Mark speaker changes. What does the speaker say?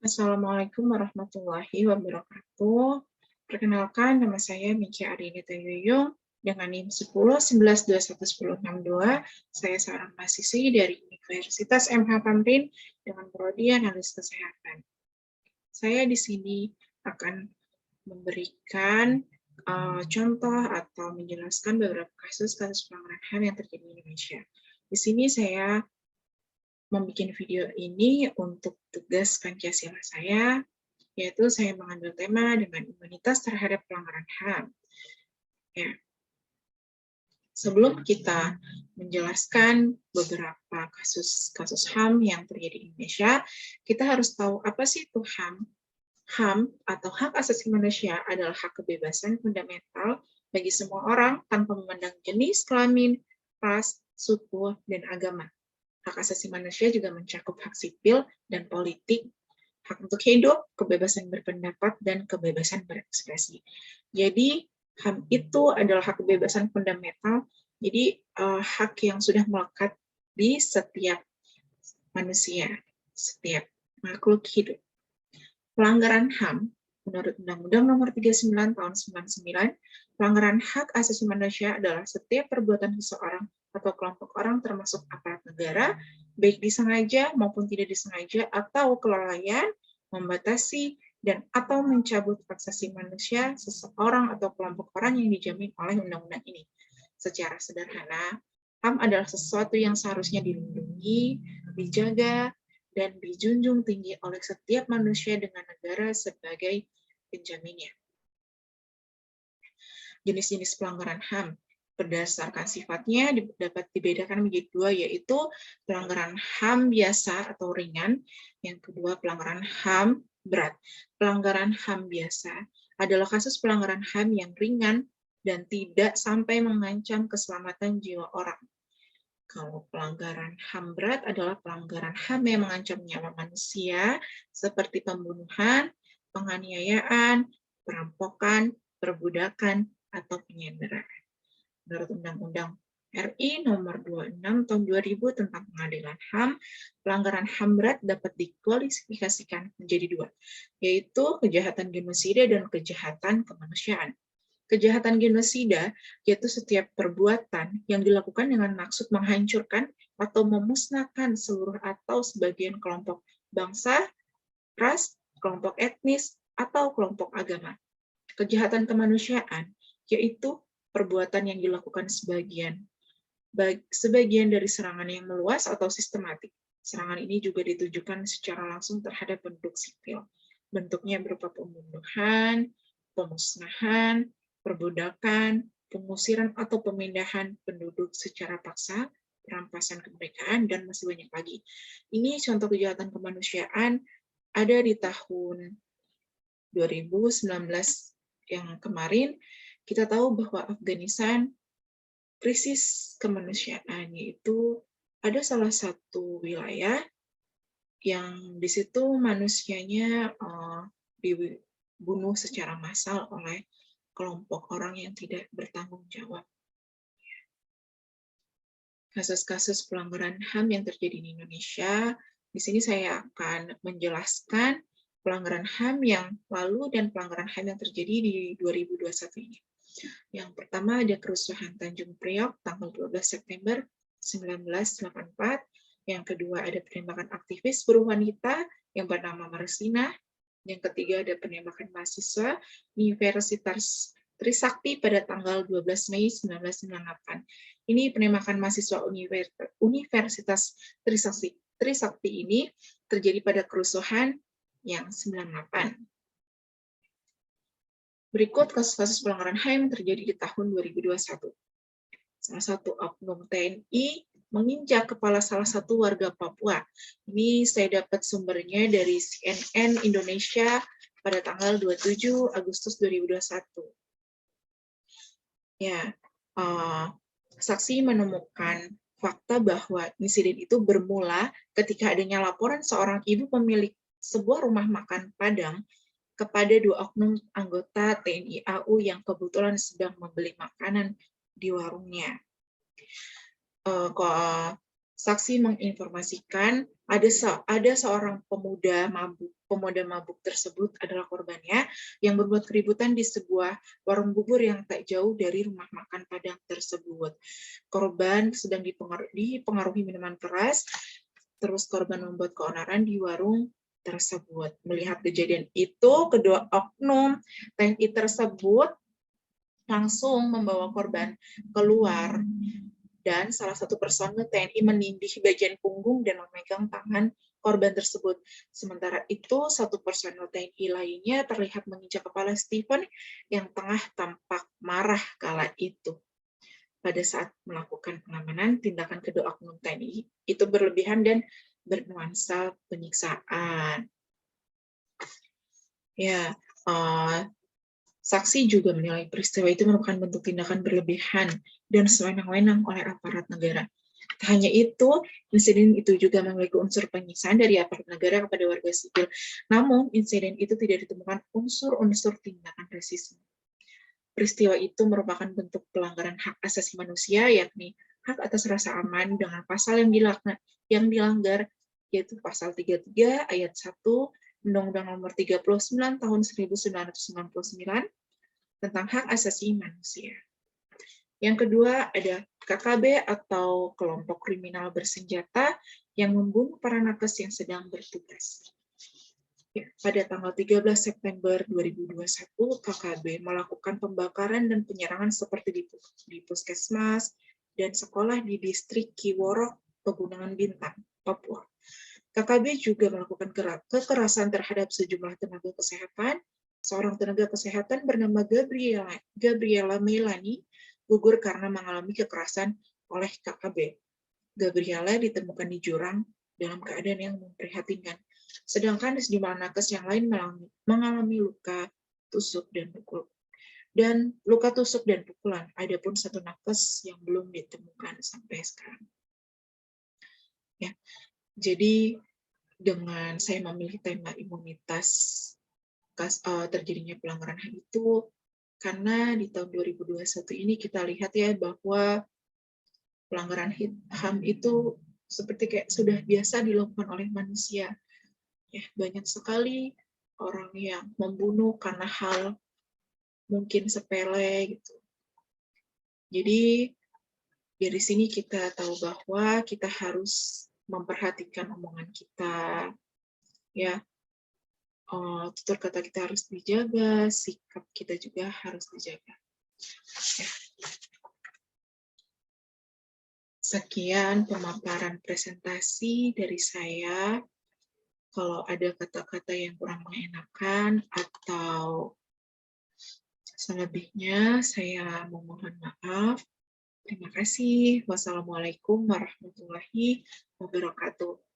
Speaker 1: Assalamualaikum warahmatullahi wabarakatuh. Perkenalkan, nama saya Miki Arinita Yuyung dengan NIM 10 11 21 10 62. Saya seorang mahasiswi dari Universitas MH Tamrin dengan prodi Analis Kesehatan. Saya di sini akan memberikan contoh atau menjelaskan beberapa kasus-kasus pelanggaran HAM yang terjadi di Indonesia. Di sini saya membuat video ini untuk tugas Pancasila saya, yaitu saya mengambil tema dengan imunitas terhadap pelanggaran HAM. Ya. Sebelum kita menjelaskan beberapa kasus HAM yang terjadi di Indonesia, kita harus tahu apa sih itu HAM. HAM atau hak asasi manusia adalah hak kebebasan fundamental bagi semua orang tanpa memandang jenis, kelamin, ras, suku, dan agama. Hak asasi manusia juga mencakup hak sipil dan politik, hak untuk hidup, kebebasan berpendapat, dan kebebasan berekspresi. Jadi, HAM itu adalah hak kebebasan fundamental, jadi hak yang sudah melekat di setiap manusia, setiap makhluk hidup. Pelanggaran HAM, menurut Undang-Undang Nomor 39 Tahun 99, pelanggaran hak asasi manusia adalah setiap perbuatan seseorang atau kelompok orang termasuk aparat negara, baik disengaja maupun tidak disengaja, atau kelalaian, membatasi, dan atau mencabut hak asasi manusia seseorang atau kelompok orang yang dijamin oleh undang-undang ini. Secara sederhana, HAM adalah sesuatu yang seharusnya dilindungi, dijaga, dan dijunjung tinggi oleh setiap manusia dengan negara sebagai penjaminnya. Jenis-jenis pelanggaran HAM berdasarkan sifatnya dapat dibedakan menjadi dua, yaitu pelanggaran HAM biasa atau ringan, yang kedua pelanggaran HAM berat. Pelanggaran HAM biasa adalah kasus pelanggaran HAM yang ringan dan tidak sampai mengancam keselamatan jiwa orang. Kalau pelanggaran HAM berat adalah pelanggaran HAM yang mengancam nyawa manusia, seperti pembunuhan, penganiayaan, perampokan, perbudakan, atau penyanderaan. Menurut Undang-Undang RI Nomor 26 Tahun 2000 tentang Pengadilan HAM, pelanggaran HAM berat dapat dikualifikasikan menjadi dua, yaitu kejahatan genosida dan kejahatan kemanusiaan. Kejahatan genosida yaitu setiap perbuatan yang dilakukan dengan maksud menghancurkan atau memusnahkan seluruh atau sebagian kelompok bangsa, ras, kelompok etnis, atau kelompok agama. Kejahatan kemanusiaan yaitu perbuatan yang dilakukan sebagian dari serangan yang meluas atau sistematik. Serangan ini juga ditujukan secara langsung terhadap penduduk sipil. Bentuknya berupa pembunuhan, pemusnahan, perbudakan, pengusiran atau pemindahan penduduk secara paksa, perampasan kemerdekaan, dan masih banyak lagi. Ini contoh kejahatan kemanusiaan ada di tahun 2019 yang kemarin. Kita tahu bahwa Afghanistan krisis kemanusiaan, yaitu ada salah satu wilayah yang di situ manusianya dibunuh secara massal oleh kelompok orang yang tidak bertanggung jawab. Kasus-kasus pelanggaran HAM yang terjadi di Indonesia, di sini saya akan menjelaskan pelanggaran HAM yang lalu dan pelanggaran HAM yang terjadi di 2021 ini. Yang pertama ada kerusuhan Tanjung Priok tanggal 12 September 1984. Yang kedua ada penembakan aktivis buruh wanita yang bernama Marsina. Yang ketiga ada penembakan mahasiswa Universitas Trisakti pada tanggal 12 Mei 1998. Ini penembakan mahasiswa Universitas Trisakti ini terjadi pada kerusuhan yang 98. Berikut kasus-kasus pelanggaran HAM yang terjadi di tahun 2021. Salah satu oknum TNI menginjak kepala salah satu warga Papua. Ini saya dapat sumbernya dari CNN Indonesia pada tanggal 27 Agustus 2021. Ya, saksi menemukan fakta bahwa insiden itu bermula ketika adanya laporan seorang ibu pemilik sebuah rumah makan Padang kepada dua oknum anggota TNI AU yang kebetulan sedang membeli makanan di warungnya. Saksi menginformasikan ada seorang pemuda mabuk tersebut adalah korbannya yang berbuat keributan di sebuah warung bubur yang tak jauh dari rumah makan Padang tersebut. Korban sedang dipengaruhi minuman keras, terus korban membuat keonaran di warung tersebut. Melihat kejadian itu, kedua oknum TNI tersebut langsung membawa korban keluar, dan salah satu personel TNI menindih bagian punggung dan memegang tangan korban tersebut. Sementara itu, satu personel TNI lainnya terlihat menginjak kepala Stephen yang tengah tampak marah kala itu. Pada saat melakukan pengamanan, tindakan kedua oknum TNI itu berlebihan dan bernuansa penyiksaan. Ya, saksi juga menilai peristiwa itu merupakan bentuk tindakan berlebihan dan sewenang-wenang oleh aparat negara. Tak hanya itu, insiden itu juga memiliki unsur penyiksaan dari aparat negara kepada warga sipil. Namun, insiden itu tidak ditemukan unsur-unsur tindakan rasisme. Peristiwa itu merupakan bentuk pelanggaran hak asasi manusia, yakni hak atas rasa aman dengan pasal yang dilanggar, yaitu pasal 33 ayat 1 Undang-Undang Nomor 39 Tahun 1999 tentang hak asasi manusia. Yang kedua ada KKB atau kelompok kriminal bersenjata yang membunuh para nakes yang sedang bertugas. Ya, pada tanggal 13 September 2021, KKB melakukan pembakaran dan penyerangan seperti di puskesmas dan sekolah di distrik Kiworo, Pegunungan Bintang, Papua. KKB juga melakukan kekerasan terhadap sejumlah tenaga kesehatan. Seorang tenaga kesehatan bernama Gabriela Melani gugur karena mengalami kekerasan oleh KKB. Gabriela ditemukan di jurang dalam keadaan yang memprihatinkan. Sedangkan sejumlah nakes yang lain mengalami luka tusuk dan pukulan. Adapun satu nakes yang belum ditemukan sampai sekarang. Ya, jadi dengan saya memilih tema imunitas terjadinya pelanggaran HAM itu karena di tahun 2021 ini kita lihat ya bahwa pelanggaran HAM itu seperti kayak sudah biasa dilakukan oleh manusia. Ya, banyak sekali orang yang membunuh karena hal mungkin sepele gitu. Jadi dari sini kita tahu bahwa kita harus memperhatikan omongan kita, ya, tutur kata kita harus dijaga, sikap kita juga harus dijaga. Ya. Sekian pemaparan presentasi dari saya. Kalau ada kata-kata yang kurang mengenakan atau selebihnya, saya memohon maaf. Terima kasih. Wassalamualaikum warahmatullahi wabarakatuh.